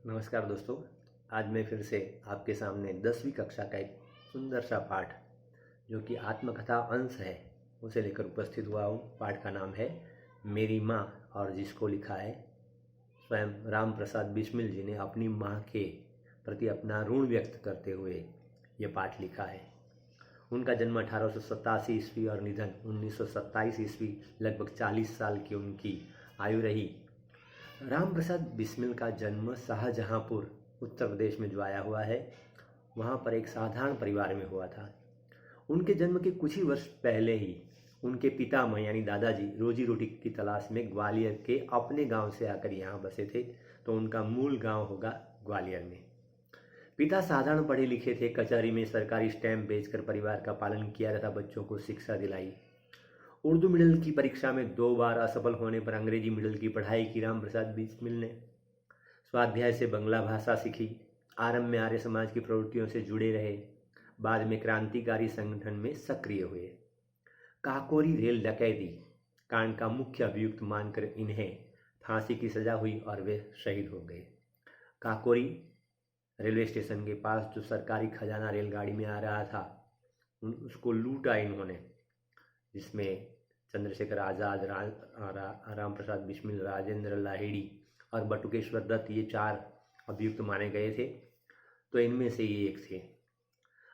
नमस्कार दोस्तों। आज मैं फिर से आपके सामने 10वीं कक्षा का एक सुंदर सा पाठ जो कि आत्मकथा अंश है उसे लेकर उपस्थित हुआ हूँ। पाठ का नाम है मेरी माँ और जिसको लिखा है स्वयं राम प्रसाद बिस्मिल जी ने अपनी माँ के प्रति अपना ऋण व्यक्त करते हुए ये पाठ लिखा है। उनका जन्म 1887 ईस्वी और निधन 1927 ईस्वी, लगभग 40 साल की उनकी आयु रही। राम प्रसाद बिस्मिल का जन्म शाहजहांपुर उत्तर प्रदेश में जो आया हुआ है वहाँ पर एक साधारण परिवार में हुआ था। उनके जन्म के कुछ ही वर्ष पहले ही उनके पितामह यानी दादाजी रोजी रोटी की तलाश में ग्वालियर के अपने गांव से आकर यहाँ बसे थे, तो उनका मूल गांव होगा ग्वालियर में। पिता साधारण पढ़े लिखे थे, कचहरी में सरकारी स्टैंप बेचकर परिवार का पालन किया तथा बच्चों को शिक्षा दिलाई। उर्दू मिडिल की परीक्षा में 2 बार असफल होने पर अंग्रेजी मिडिल की पढ़ाई की राम प्रसाद बिस्मिल ने। स्वाध्याय से बंगला भाषा सीखी। आरंभ में आर्य समाज की प्रवृत्तियों से जुड़े रहे, बाद में क्रांतिकारी संगठन में सक्रिय हुए। काकोरी रेल डकैती कांड का मुख्य अभियुक्त मानकर इन्हें फांसी की सजा हुई और वे शहीद हो गए। काकोरी रेलवे स्टेशन के पास जो सरकारी खजाना रेलगाड़ी में आ रहा था उसको लूटा इन्होंने, जिसमें चंद्रशेखर आज़ाद, राम प्रसाद बिस्मिल, राजेंद्र लाहिड़ी और बटुकेश्वर दत्त ये 4 अभियुक्त माने गए थे, तो इनमें से ये एक थे।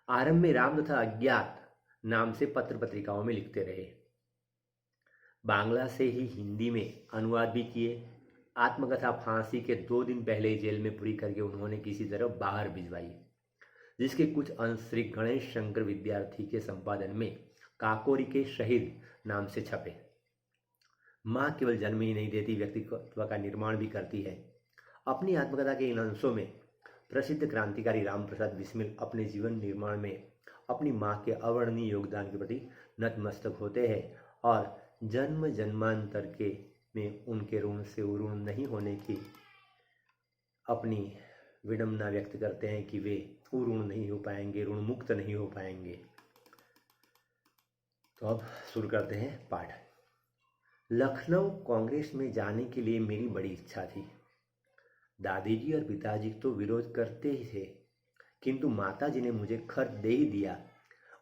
आरंभ में राम तथा अज्ञात नाम से पत्र पत्रिकाओं में लिखते रहे। बांग्ला से ही हिंदी में अनुवाद भी किए। आत्मकथा फांसी के 2 दिन पहले ही जेल में पूरी करके उन्होंने किसी तरह बाहर भिजवाई, जिसके कुछ अंश श्री गणेश शंकर विद्यार्थी के संपादन में काकोरी के शहीद नाम से छपे। माँ केवल जन्म ही नहीं देती, व्यक्तित्व का निर्माण भी करती है। अपनी आत्मकथा के इन अंशों में प्रसिद्ध क्रांतिकारी राम प्रसाद बिस्मिल अपने जीवन निर्माण में अपनी माँ के अवर्णनीय योगदान के प्रति नतमस्तक होते हैं और जन्म जन्मांतर के में उनके ऋण से ऋण नहीं होने की अपनी विडंबना व्यक्त करते हैं कि वे ऋण नहीं हो पाएंगे, ऋण मुक्त नहीं हो पाएंगे। तो अब शुरू करते हैं पाठ। लखनऊ कांग्रेस में जाने के लिए मेरी बड़ी इच्छा थी। दादी जी और पिताजी तो विरोध करते ही थे, किंतु माताजी ने मुझे खर्च दे ही दिया।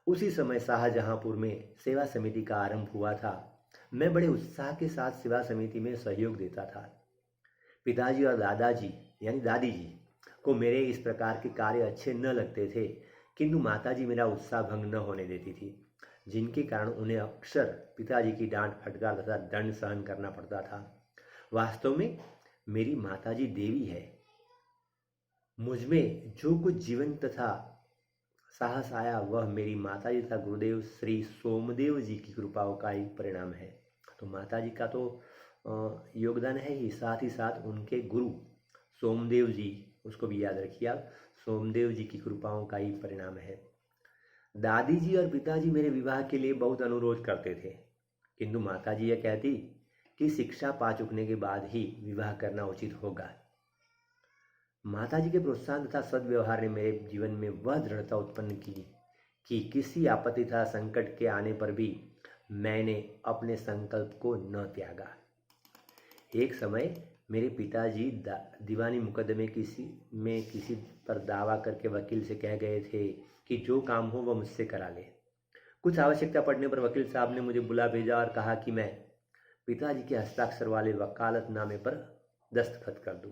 उसी समय शाहजहांपुर में सेवा समिति का आरंभ हुआ था। मैं बड़े उत्साह के साथ सेवा समिति में सहयोग देता था। पिताजी और दादाजी यानी दादी जी को मेरे इस प्रकार के कार्य अच्छे न लगते थे, किंतु माताजी मेरा उत्साह भंग न होने देती थी, जिनके कारण उन्हें अक्सर पिताजी की डांट फटकार तथा दंड सहन करना पड़ता था। वास्तव में मेरी माताजी देवी है। मुझमें जो कुछ जीवन तथा साहस आया वह मेरी माताजी तथा गुरुदेव श्री सोमदेव जी की कृपाओं का ही परिणाम है। तो माताजी का तो योगदान है ही, साथ ही साथ उनके गुरु सोमदेव जी, उसको भी याद रखिए आप, सोमदेव जी की कृपाओं का ही परिणाम है। दादी जी और पिताजी मेरे विवाह के लिए बहुत अनुरोध करते थे, किंतु माताजी यह कहती कि शिक्षा पा चुकने के बाद ही विवाह करना उचित होगा। माताजी के प्रोत्साहन तथा सद्व्यवहार ने मेरे जीवन में वह दृढ़ता उत्पन्न की कि किसी आपत्ति तथा संकट के आने पर भी मैंने अपने संकल्प को न त्यागा। एक समय मेरे पिताजी दीवानी मुकदमे किसी पर दावा करके वकील से कह गए थे कि जो काम हो वह मुझसे करा ले। कुछ आवश्यकता पड़ने पर वकील साहब ने मुझे बुला भेजा और कहा कि मैं पिताजी के हस्ताक्षर वाले वकालतनामे पर दस्तखत कर दूं।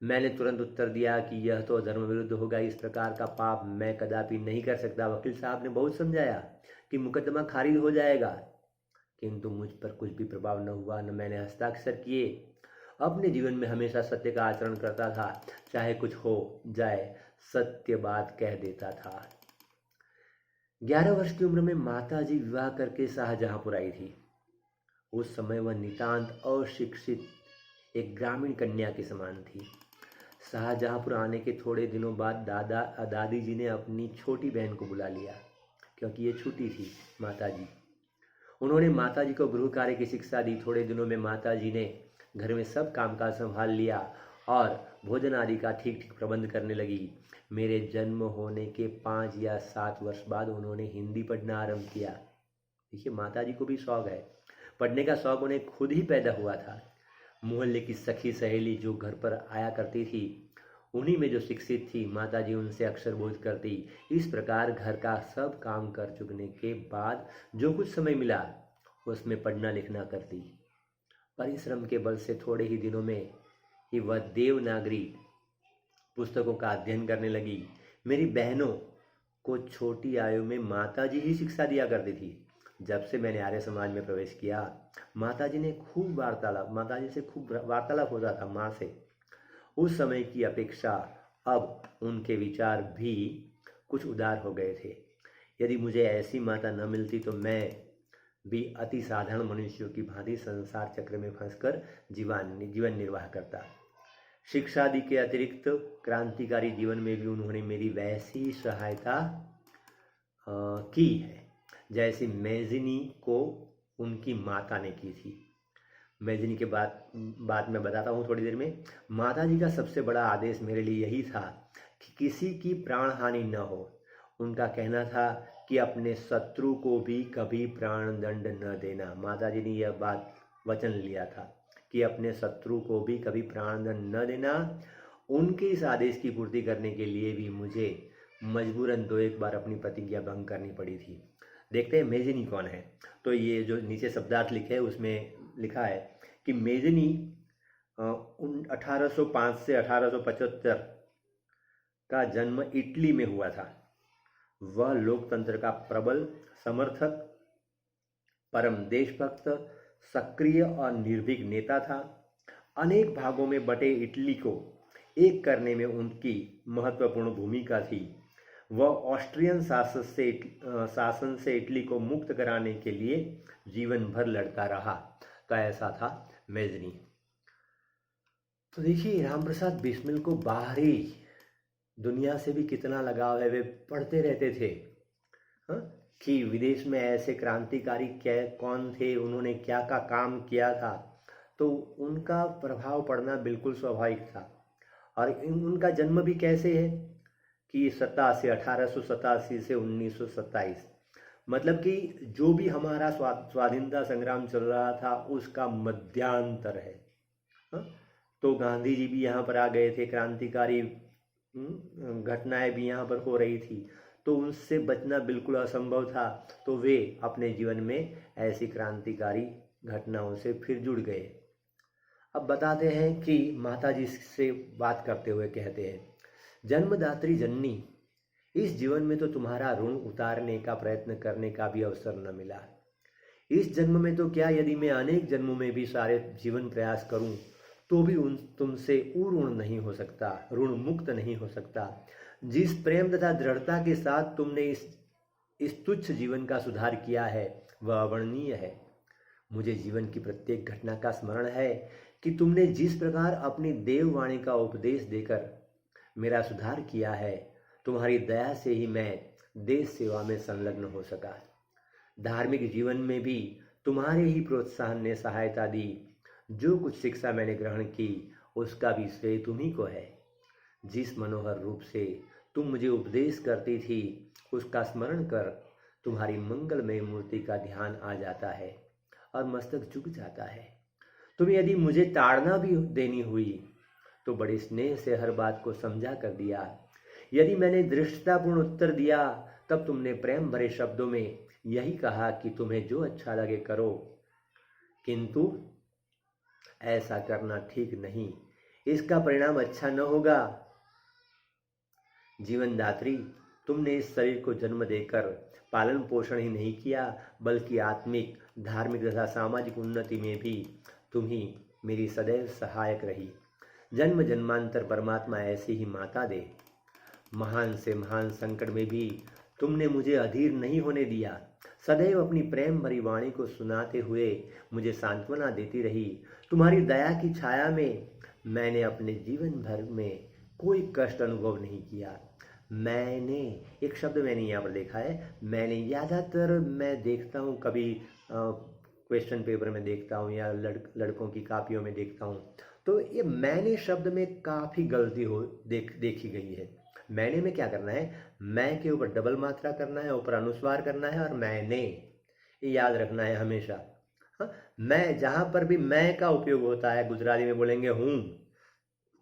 मैंने तुरंत उत्तर दिया कि यह तो धर्म विरुद्ध होगा, इस प्रकार का पाप मैं कदापि नहीं कर सकता। वकील साहब ने बहुत समझाया कि मुकदमा खारिज हो जाएगा, किंतु मुझ पर कुछ भी प्रभाव न हुआ, न मैंने हस्ताक्षर किए। अपने जीवन में हमेशा सत्य का आचरण करता था, चाहे कुछ हो जाए सत्य बात कह देता था। 11 वर्ष की उम्र में माताजी विवाह करके शाहजहांपुर आई थी। उस समय वह नितांत अशिक्षित एक ग्रामीण कन्या के समान थी। शाहजहांपुर आने के थोड़े दिनों बाद दादी जी ने अपनी छोटी बहन को बुला लिया, क्योंकि ये छुट्टी थी माताजी। उन्होंने माताजी को गृह कार्य की शिक्षा दी। थोड़े दिनों में माताजी ने घर में सब कामकाज संभाल लिया और भोजन आदि का ठीक प्रबंध करने लगी। मेरे जन्म होने के 5 या 7 वर्ष बाद उन्होंने हिंदी पढ़ना आरंभ किया। देखिए, माताजी को भी शौक है, पढ़ने का शौक उन्हें खुद ही पैदा हुआ था। मोहल्ले की सखी सहेली जो घर पर आया करती थी, उन्हीं में जो शिक्षित थी, माताजी उनसे अक्षर बोध करती। इस प्रकार घर का सब काम कर चुकने के बाद जो कुछ समय मिला उसमें पढ़ना लिखना करती। परिश्रम के बल से थोड़े ही दिनों में ही वह देवनागरी पुस्तकों का अध्ययन करने लगी। मेरी बहनों को छोटी आयु में माताजी ही शिक्षा दिया करती थी। जब से मैंने आर्य समाज में प्रवेश किया, माताजी से खूब वार्तालाप होता था माँ से। उस समय की अपेक्षा अब उनके विचार भी कुछ उदार हो गए थे। यदि मुझे ऐसी माता न मिलती तो मैं भी अति साधारण मनुष्यों की भांति संसार चक्र में फंसकर जीवन निर्वाह करता। शिक्षादि के अतिरिक्त क्रांतिकारी जीवन में भी उन्होंने मेरी वैसी सहायता की है जैसे मेजनी को उनकी माता ने की थी। मेजनी के बात मैं बताता हूँ थोड़ी देर में। माताजी का सबसे बड़ा आदेश मेरे लिए यही था कि किसी की प्राण हानि न हो। उनका कहना था कि अपने शत्रु को भी कभी प्राण दंड न देना। माताजी ने यह बात वचन लिया था कि अपने शत्रु को भी कभी प्राण दंड न देना। उनके इस आदेश की पूर्ति करने के लिए भी मुझे मजबूरन 2-1 बार अपनी प्रतिज्ञा भंग करनी पड़ी थी। देखते हैं मेजनी कौन है। तो ये जो नीचे शब्दार्थ लिखे है उसमें लिखा है कि मेजनी 1805 से 1875 का जन्म इटली में हुआ था। वह लोकतंत्र का प्रबल समर्थक, परम देशभक्त, सक्रिय और निर्भीक नेता था। अनेक भागों में बटे इटली को एक करने में उनकी महत्वपूर्ण भूमिका थी। वह ऑस्ट्रियन शासन से इटली को मुक्त कराने के लिए जीवन भर लड़ता रहा। तो ऐसा था मेजनी। तो देखिए रामप्रसाद बिस्मिल को बाहरी दुनिया से भी कितना लगाव है। वे पढ़ते रहते थे कि विदेश में ऐसे क्रांतिकारी कौन थे, उन्होंने क्या का काम किया था। तो उनका प्रभाव पड़ना बिल्कुल स्वाभाविक था। और उनका जन्म भी कैसे है कि 1887 से 1927, मतलब कि जो भी हमारा स्वाधीनता संग्राम चल रहा था उसका मध्यांतर है। तो गांधी जी भी यहाँ पर आ गए थे, क्रांतिकारी घटनाएं भी यहाँ पर हो रही थी, तो उनसे बचना बिल्कुल असंभव था। तो वे अपने जीवन में ऐसी क्रांतिकारी घटनाओं से फिर जुड़ गए। अब बताते हैं कि माताजी से बात करते हुए कहते हैं, जन्मदात्री जननी, इस जीवन में तो तुम्हारा ऋण उतारने का प्रयत्न करने का भी अवसर न मिला। इस जन्म में तो क्या, यदि मैं अनेक जन्मों में भी सारे जीवन प्रयास करूं तो भी तुमसे ऋण नहीं हो सकता, ऋण मुक्त नहीं हो सकता। जिस प्रेम तथा दृढ़ता के साथ तुमने इस तुच्छ जीवन का सुधार किया है वह अवर्णनीय है। मुझे जीवन की प्रत्येक घटना का स्मरण है कि तुमने जिस प्रकार अपनी देववाणी का उपदेश देकर मेरा सुधार किया है। तुम्हारी दया से ही मैं देश सेवा में संलग्न हो सका। धार्मिक जीवन में भी तुम्हारे ही प्रोत्साहन ने सहायता दी। जो कुछ शिक्षा मैंने ग्रहण की उसका भी श्रेय तुम्ही को है। जिस मनोहर रूप से तुम मुझे उपदेश करती थी उसका स्मरण कर तुम्हारी मंगलमय मूर्ति का ध्यान आ जाता है और मस्तक झुक जाता है। तुम्हें यदि मुझे ताड़ना भी देनी हुई तो बड़े स्नेह से हर बात को समझा कर दिया। यदि मैंने दृष्टतापूर्ण उत्तर दिया तब तुमने प्रेम भरे शब्दों में यही कहा कि तुम्हें जो अच्छा लगे करो, किंतु ऐसा करना ठीक नहीं, इसका परिणाम अच्छा न होगा। जीवनदात्री, तुमने इस शरीर को जन्म देकर पालन पोषण ही नहीं किया बल्कि आत्मिक, धार्मिक तथा सामाजिक उन्नति में भी तुम ही मेरी सदैव सहायक रही। जन्म जन्मांतर परमात्मा ऐसी ही माता दे। महान से महान संकट में भी तुमने मुझे अधीर नहीं होने दिया। सदैव अपनी प्रेम भरी वाणी को सुनाते हुए मुझे सांत्वना देती रही। तुम्हारी दया की छाया में मैंने अपने जीवन भर में कोई कष्ट अनुभव नहीं किया। मैंने एक शब्द मैंने यहाँ पर देखा है, मैंने ज़्यादातर मैं देखता हूँ, कभी क्वेश्चन पेपर में देखता हूँ या लड़कों की कापियों में देखता हूँ, तो ये मैंने शब्द में काफ़ी गलती देखी गई है। मैंने में क्या करना है, मैं के ऊपर डबल मात्रा करना है, ऊपर अनुस्वार करना है और मैंने, ये याद रखना है हमेशा। हाँ, मैं जहाँ पर भी मैं का उपयोग होता है, गुजराती में बोलेंगे हूँ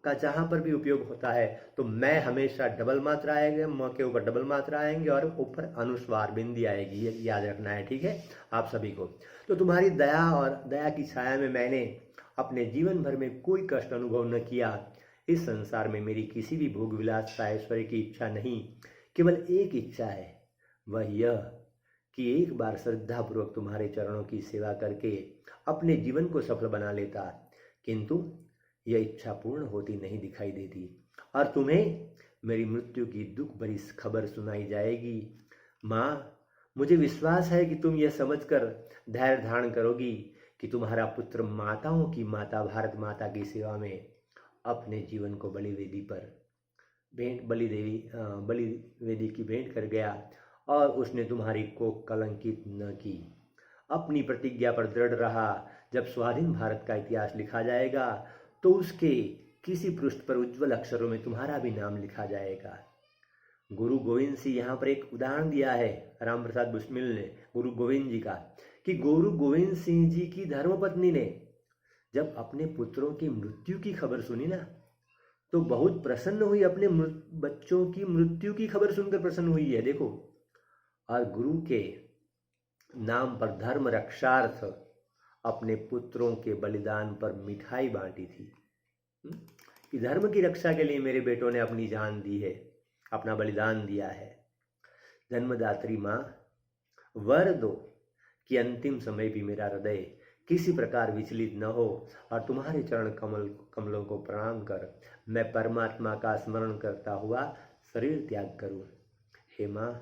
का जहाँ पर भी उपयोग होता है, तो मैं हमेशा डबल मात्रा आएगा, म के ऊपर डबल मात्रा आएंगे और ऊपर अनुस्वार बिंदी आएगी, ये याद रखना है, ठीक है आप सभी को। तो तुम्हारी दया और दया की छाया में मैंने अपने जीवन भर में कोई कष्ट अनुभव न किया। इस संसार में मेरी किसी भी भोग विलास ऐश्वर्य की इच्छा नहीं, केवल एक इच्छा है, वह यह कि एक बार श्रद्धापूर्वक तुम्हारे चरणों की सेवा करके अपने जीवन को सफल बना लेता, किंतु यह इच्छा पूर्ण होती नहीं दिखाई देती और तुम्हें मेरी मृत्यु की दुख भरी खबर सुनाई जाएगी। माँ, मुझे विश्वास है कि तुम यह समझकर धैर्य धारण करोगी कि तुम्हारा पुत्र माताओं की माता भारत माता की सेवा में अपने जीवन को बलि वेदी की भेंट कर गया और उसने तुम्हारी कोख कलंकित न की। अपनी प्रतिज्ञा पर दृढ़ रहा। जब स्वाधीन भारत का इतिहास लिखा जाएगा तो उसके किसी पृष्ठ पर उज्जवल अक्षरों में तुम्हारा भी नाम लिखा जाएगा। गुरु गोविंद सिंह यहाँ पर एक उदाहरण दिया है, राम प्रसाद बिस्मिल ने गुरु गोविंद जी का, कि गुरु गोविंद सिंह जी की धर्मपत्नी ने जब अपने पुत्रों की मृत्यु की खबर सुनी ना, तो बहुत प्रसन्न हुई, अपने बच्चों की मृत्यु की खबर सुनकर प्रसन्न हुई है, देखो। और गुरु के नाम पर धर्म रक्षार्थ अपने पुत्रों के बलिदान पर मिठाई बांटी थी कि धर्म की रक्षा के लिए मेरे बेटों ने अपनी जान दी है, अपना बलिदान दिया है। जन्मदात्री माँ, वर दो कि अंतिम समय भी मेरा हृदय किसी प्रकार विचलित न हो और तुम्हारे चरण कमलों को प्रणाम कर मैं परमात्मा का स्मरण करता हुआ शरीर त्याग करूं। हे माँ,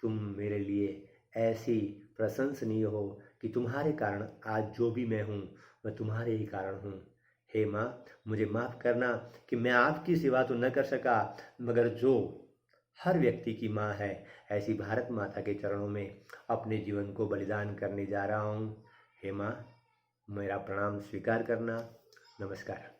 तुम मेरे लिए ऐसी प्रशंसनीय हो कि तुम्हारे कारण आज जो भी मैं हूँ वह तुम्हारे ही कारण हूँ। हे माँ, मुझे माफ़ करना कि मैं आपकी सेवा तो न कर सका, मगर जो हर व्यक्ति की माँ है, ऐसी भारत माता के चरणों में अपने जीवन को बलिदान करने जा रहा हूँ। हे माँ, मेरा प्रणाम स्वीकार करना। नमस्कार।